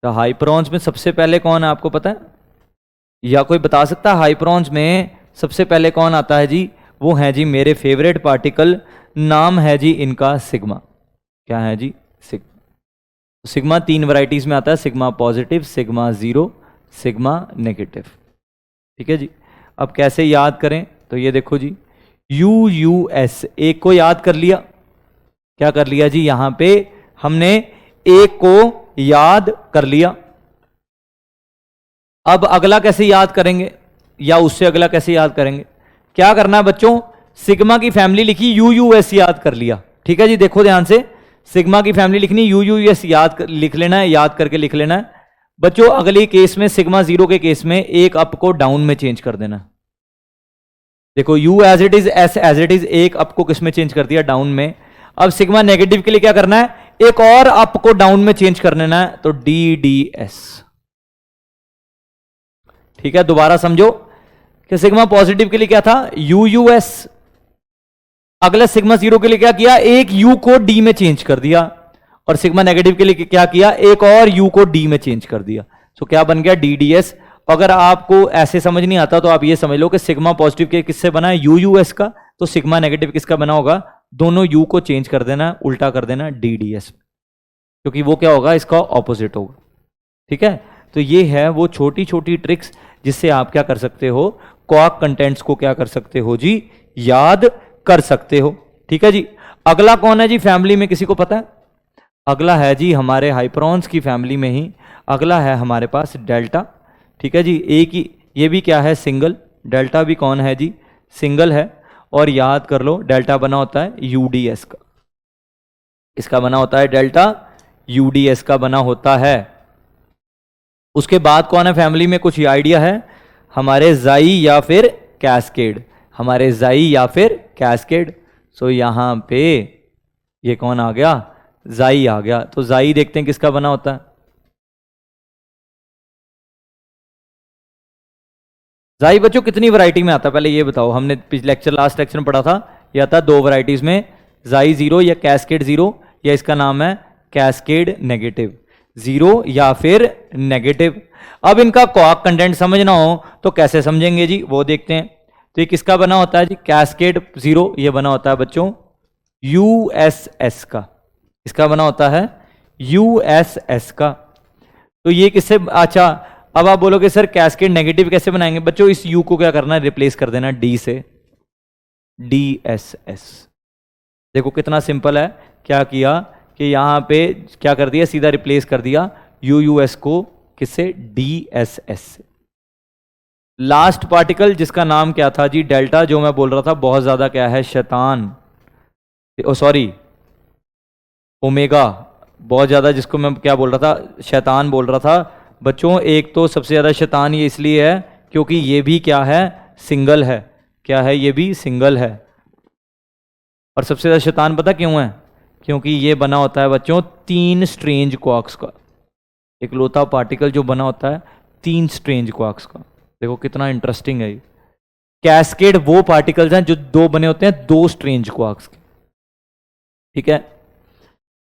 तो हाइपरॉन्स में सबसे पहले कौन है, आपको पता है या कोई बता सकता है? हाइपरॉन्स में सबसे पहले कौन आता है जी? वो है जी मेरे फेवरेट पार्टिकल, नाम है जी इनका सिग्मा। क्या है जी? सिग्मा। सिग्मा 3 वैरायटीज में आता है, sigma positive, sigma zero, sigma negative. ठीक है जी। अब कैसे याद करें? तो ये देखो जी, UUS, एक को याद कर लिया। क्या कर लिया जी? यहां पे हमने एक को याद कर लिया। अब अगला कैसे याद करेंगे, या उससे अगला कैसे याद करेंगे? क्या करना है बच्चों? सिग्मा की फैमिली लिखी, UUS याद कर लिया। ठीक है जी, देखो ध्यान से, सिग्मा की फैमिली लिखनी, UUS लिख लेना है, याद करके लिख लेना है। बच्चों अगली केस में, सिग्मा जीरो के केस में, एक अप को डाउन में चेंज कर देना। देखो U as it is, S as it is, एक अप को किस में चेंज कर दिया? डाउन में। अब सिग्मा नेगेटिव के लिए क्या करना है? एक और अप को डाउन में चेंज कर लेना है, तो DDS। ठीक है, दोबारा समझो कि सिग्मा पॉजिटिव के लिए क्या था? UUS। अगले सिग्मा जीरो के लिए क्या किया? एक U को D में चेंज कर दिया। और सिग्मा नेगेटिव के लिए क्या किया? एक और U को D में चेंज कर दिया। तो क्या बन गया? DDS। अगर आपको ऐसे समझ नहीं आता तो आप ये समझ लो कि सिग्मा पॉजिटिव के किससे बना है? UUS का। तो सिग्मा नेगेटिव किसका बना होगा? दोनों U को चेंज कर देना, उल्टा कर देना DDS, क्योंकि वो क्या होगा? इसका ऑपोजिट होगा। ठीक है, तो ये है वो छोटी छोटी ट्रिक्स जिससे आप क्या कर सकते हो? क्वार्क कंटेंट्स को क्या कर सकते हो जी? याद कर सकते हो। ठीक है जी। अगला कौन है जी फैमिली में, किसी को पता है? अगला है जी हमारे हाइपरॉन्स की फैमिली में ही अगला है हमारे पास डेल्टा। ठीक है जी, एक ही, ये भी क्या है? सिंगल। डेल्टा भी कौन है जी? सिंगल है। और याद कर लो, डेल्टा बना होता है UDS का। इसका बना होता है डेल्टा, UDS का बना होता है। उसके बाद कौन है फैमिली में, कुछ आइडिया है? हमारे जाई या फिर कैस्केड। हमारे जाई या फिर कैस्केड। सो यहां पे ये कौन आ गया? जाई आ गया। तो जाई देखते हैं किसका बना होता है। जाई बच्चों कितनी वैरायटी में आता है पहले ये बताओ? हमने पिछले लेक्चर, लास्ट लेक्चर में पढ़ा था, ये आता है 2 वैरायटीज में, जाई जीरो या कैस्केड जीरो, या इसका नाम है कैस्केड नेगेटिव। जीरो या फिर नेगेटिव। अब इनका क्वार्क कंटेंट समझना हो तो कैसे समझेंगे जी? वो देखते हैं। तो ये किसका बना होता है जी? कैस्केड जीरो, ये बना होता है बच्चों USS का। इसका बना होता है USS का। तो ये किससे? अच्छा, अब आप बोलोगे सर कैस्केड नेगेटिव कैसे बनाएंगे? बच्चों इस U को क्या करना है? रिप्लेस कर देना D से, DSS। देखो कितना सिंपल है। क्या किया कि यहां पे क्या कर दिया? सीधा रिप्लेस कर दिया UUS को किससे? DSS से। लास्ट पार्टिकल जिसका नाम क्या था जी? डेल्टा, जो मैं बोल रहा था बहुत ज्यादा क्या है? शैतान, ओ सॉरी ओमेगा, बहुत ज्यादा, जिसको मैं क्या बोल रहा था? शैतान बोल रहा था। बच्चों एक तो सबसे ज्यादा शैतान ये इसलिए है क्योंकि ये भी क्या है? सिंगल है। क्या है? ये भी सिंगल है। और सबसे ज्यादा शैतान पता क्यों है? क्योंकि ये बना होता है बच्चों 3 स्ट्रेंज क्वार्क्स का। इकलौता पार्टिकल जो बना होता है 3 स्ट्रेंज क्वार्क्स का। देखो कितना इंटरेस्टिंग है ये। कैस्केड वो पार्टिकल्स हैं जो 2 बने होते हैं 2 स्ट्रेंज क्वार्क्स के। ठीक है,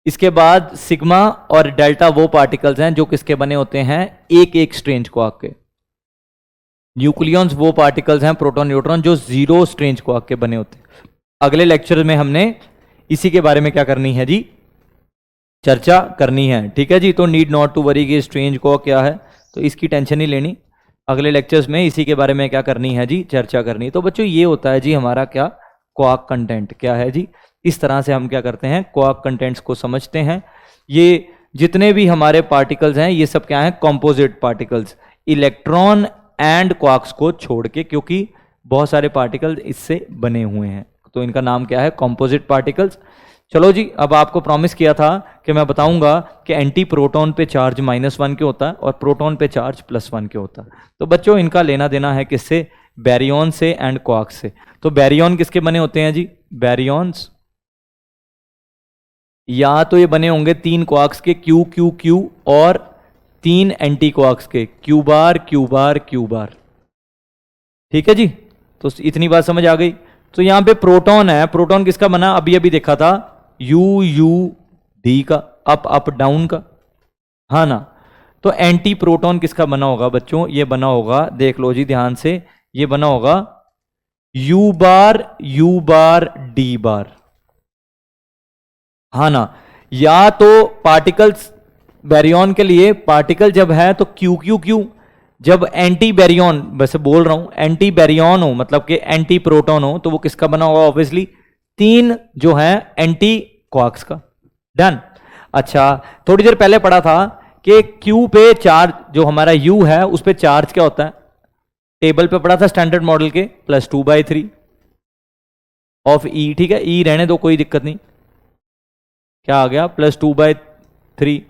इसके बाद सिग्मा और डेल्टा वो पार्टिकल्स हैं जो किसके बने होते हैं? एक एक स्ट्रेंज क्वार्क के। न्यूक्लियॉन्स वो पार्टिकल्स हैं, प्रोटॉन न्यूट्रॉन, जो 0 स्ट्रेंज क्वार्क के बने होते हैं। अगले लेक्चर में हमने इसी के बारे में क्या करनी है जी? चर्चा करनी है। ठीक है जी। तो नीड नॉट टू वरी कि स्ट्रेंज क्वार्क क्या है, तो इसकी टेंशन नहीं लेनी। अगले लेक्चर्स में इसी के बारे में क्या करनी है जी, चर्चा करनी है। तो बच्चों ये होता है जी हमारा क्या, क्वार्क कंटेंट। क्या है जी, इस तरह से हम क्या करते हैं, क्वार्क कंटेंट्स को समझते हैं। ये जितने भी हमारे पार्टिकल्स हैं ये सब क्या हैं, composite particles, electron and quarks को छोड़ के, क्योंकि बहुत सारे पार्टिकल इससे बने हुए हैं, तो इनका नाम क्या है, कंपोजिट पार्टिकल्स। चलो जी, अब आपको प्रॉमिस किया था कि मैं बताऊंगा कि एंटी प्रोटॉन पे चार्ज -1 के होता है और प्रोटॉन पे चार्ज +1 के होता है। तो बच्चों इनका लेना देना है किससे, बैरियन से एंड क्वार्क्स से। तो बैरियन किसके बने होते हैं जी, बैरियंस या तो ये बने होंगे 3 क्वार्क्स के, क्यू क्यू क्यू, और 3 एंटी क्वार्क्स के, Q bar Q bar Q bar. ठीक है जी, तो इतनी बात समझ आ गई। तो यहां पे प्रोटॉन है, प्रोटॉन किसका बना, अभी अभी देखा था, यू यू डी का, अप अप डाउन का, हाँ ना। तो एंटी प्रोटॉन किसका बना होगा बच्चों, ये बना होगा, देख लो जी ध्यान से, ये बना होगा यू बार डी बार, हाँ ना। या तो पार्टिकल्स बैरियन के लिए पार्टिकल जब है तो क्यू क्यू क्यू, जब एंटी बैरियन, वैसे बोल रहा हूं एंटी बैरियन हो मतलब कि एंटी प्रोटॉन हो, तो वो किसका बना होगा, ऑब्वियसली 3 जो है एंटी क्वार्क्स का। डन। अच्छा, थोड़ी देर पहले पढ़ा था कि क्यू पे चार्ज, जो हमारा यू है उस पे चार्ज क्या होता है, टेबल पे पढ़ा था स्टैंडर्ड मॉडल के, +2/3 ऑफ ई। ठीक है, ई रहने दो, कोई दिक्कत नहीं, क्या आ गया, +2/3।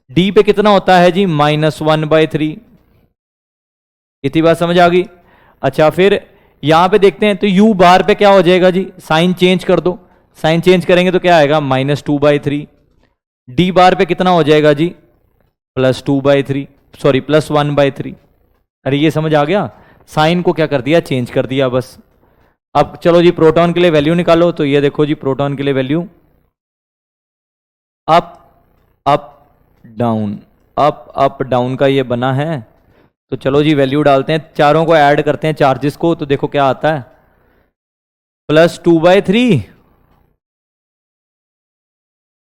डी पे कितना होता है जी, -1/3। इतनी बात समझ आ गई। अच्छा, फिर यहां पे देखते हैं तो यू बार पे क्या हो जाएगा जी, साइन चेंज कर दो, साइन चेंज करेंगे तो क्या आएगा, -2/3। डी बार पे कितना हो जाएगा जी, +2/3, सॉरी +1/3। अरे ये समझ आ गया, साइन को क्या कर दिया, चेंज कर दिया बस। अब चलो जी प्रोटॉन के लिए वैल्यू निकालो, तो ये देखो जी प्रोटॉन के लिए value, up up down, up down का ये बना है। तो चलो जी वैल्यू डालते हैं, चारों को ऐड करते हैं चार्जेस को, तो देखो क्या आता है, +2/3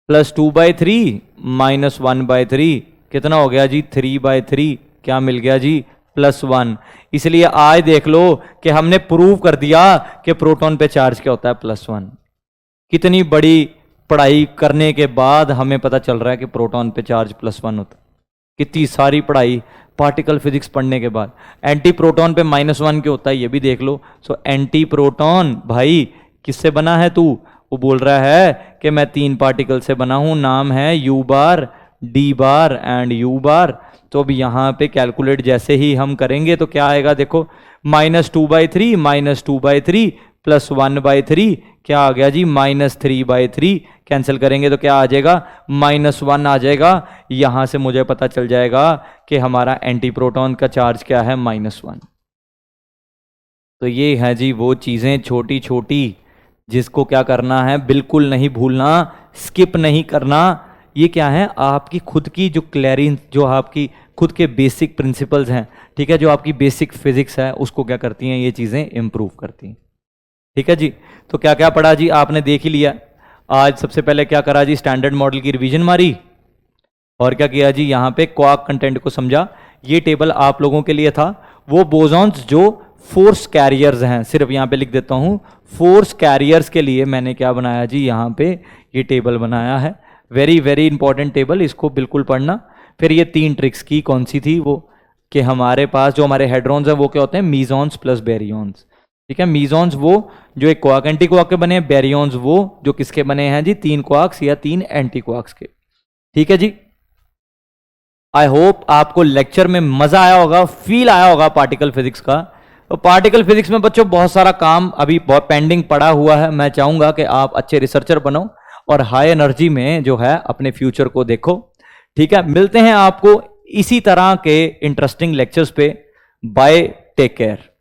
-1/3 कितना हो गया जी, 3/3, क्या मिल गया जी, +1। इसलिए आज देख लो कि हमने प्रूव कर दिया कि प्रोटॉन पे चार्ज क्या होता है, +1। कितनी बड़ी पढ़ाई करने के बाद हमें पता चल रहा है कि प्रोटॉन पे चार्ज +1 होता है। कितनी सारी पढ़ाई पार्टिकल फिजिक्स पढ़ने के बाद। एंटी प्रोटॉन पे -1 के होता है, ये भी देख लो। सो एंटी प्रोटॉन भाई किससे बना है तू, वो बोल रहा है कि मैं 3 पार्टिकल से बना हूं, नाम है u bar, d bar and u bar. तो अब यहां पे कैलकुलेट जैसे ही हम करेंगे तो क्या आएगा, देखो -2/3 -2/3 +1/3 क्या आ गया जी, -3/3। कैंसिल करेंगे तो क्या आ जाएगा, -1 आ जाएगा। यहां से मुझे पता चल जाएगा कि हमारा एंटी प्रोटॉन का चार्ज क्या है, -1। तो ये है जी वो चीजें छोटी छोटी जिसको क्या करना है, बिल्कुल नहीं भूलना, स्किप नहीं करना। ये क्या है, आपकी खुद की जो क्लैरिन, जो आपकी खुद के बेसिक प्रिंसिपल्स हैं, ठीक है, जो आपकी बेसिक फिजिक्स है, उसको क्या करती हैं, ये चीजें इंप्रूव करती हैं। ठीक है जी, तो क्या क्या पढ़ा जी, आपने देख ही लिया। आज सबसे पहले क्या करा जी, स्टैंडर्ड मॉडल की रिवीजन मारी, और क्या किया जी, यहां पे क्वार्क कंटेंट को समझा। ये टेबल आप लोगों के लिए था, वो बोसॉन्स जो फोर्स कैरियर्स हैं, सिर्फ यहां पे लिख देता हूं, फोर्स कैरियर्स के लिए मैंने क्या बनाया जी, यहां पे ये टेबल बनाया है। वेरी वेरी इंपॉर्टेंट टेबल, इसको बिल्कुल पढ़ना। फिर ये 3 ट्रिक्स की कौन सी थी, वो कि हमारे पास जो हमारे हेड्रॉन्स हैं वो क्या होते हैं, मीजॉन्स प्लस बैरियॉन्स। ठीक है, मीजॉन्स वो जो एक क्वार्क एंटी क्वार्क के बने हैं, बैरियॉन्स वो जो किसके बने हैं जी, 3 क्वार्क्स या 3 एंटी क्वार्क्स के। ठीक है जी, आई होप आपको लेक्चर में मजा आया होगा, फील आया होगा पार्टिकल फिजिक्स का। तो पार्टिकल फिजिक्स में बच्चों बहुत सारा काम अभी बहुत पेंडिंग पड़ा हुआ है। मैं चाहूंगा कि आप अच्छे रिसर्चर बनो और हाई एनर्जी में जो है अपने फ्यूचर को देखो। ठीक है, मिलते हैं आपको इसी तरह के इंटरेस्टिंग लेक्चर्स पे। Bye, take care.